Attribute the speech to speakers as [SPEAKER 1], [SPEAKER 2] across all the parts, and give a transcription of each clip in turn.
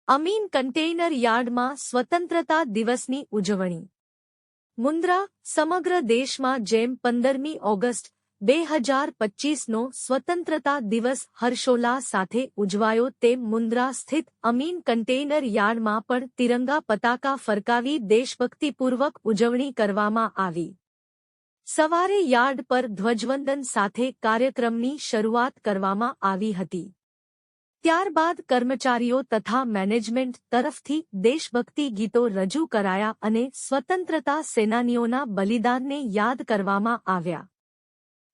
[SPEAKER 1] Amin container યાર્ડમાં સ્વતંત્રતા દિવસની ઉજવણી. મુન્દ્રા. સમગ્ર દેશમાં જેમ 15મી ઓગસ્ટ 2025નો સ્વતંત્રતા દિવસ હર્ષોલ્લાસ સાથે ઉજવાયો તેમ મુન્દ્રા સ્થિત અમીન કન્ટેઇનર યાર્ડમાં પણ તિરંગા પતાકા ફરકાવી દેશભક્તિપૂર્વક ઉજવણી કરવામાં આવી. સવારે યાર્ડ પર ધ્વજવંદન સાથે કાર્યક્રમની શરૂઆત કરવામાં આવી હતી. ત્યારબાદ કર્મચારીઓ તથા મેનેજમેન્ટ તરફથી દેશભક્તિ ગીતો રજૂ કરાયા અને સ્વતંત્રતા સેનાનીઓના બલિદાનને યાદ કરવામાં આવ્યા.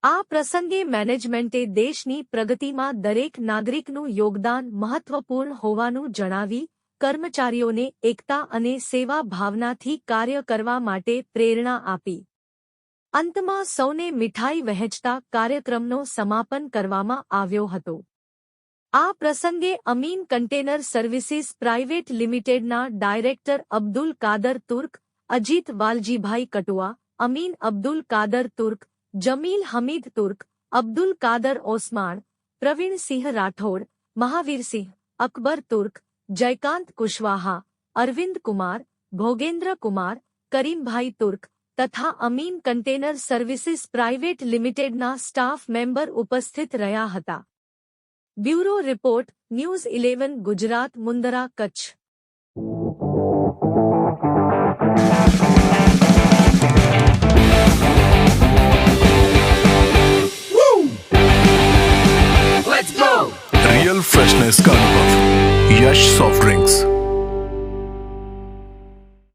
[SPEAKER 1] આ પ્રસંગે મેનેજમેન્ટે દેશની પ્રગતિમાં દરેક નાગરિકનું યોગદાન મહત્વપૂર્ણ હોવાનું જણાવી કર્મચારીઓને એકતા અને સેવા ભાવનાથી કાર્ય કરવા માટે પ્રેરણા આપી. અંતમાં સૌને મીઠાઈ વહેંચતા કાર્યક્રમનો સમાપન કરવામાં આવ્યો હતો. આ પ્રસંગે અમીન કન્ટેનર સર્વિસીસ પ્રાઇવેટ લિમિટેડના ડાયરેક્ટર અબ્દુલ કાદર તુર્ક, અજીત વાલજીભાઈ કટુઆ, અમીન અબ્દુલ કાદર તુર્ક, જમીલ હમીદ તુર્ક, અબ્દુલ કાદર ઓસ્માણ, પ્રવીણસિંહ રાઠોડ, મહાવીરસિંહ, અકબર તુર્ક, જયકાંત કુશવાહા, અરવિંદ કુમાર, ભોગેન્દ્ર કુમાર, કરીમભાઈ તુર્ક તથા અમીન કન્ટેનર સર્વિસીસ પ્રાઇવેટ લિમિટેડના સ્ટાફ મેમ્બર ઉપસ્થિત રહ્યા હતા. Bureau report, news 11 Gujarat, Mundra, Kutch.
[SPEAKER 2] Real freshness का अनुभव, यश सॉफ्ट ड्रिंक्स.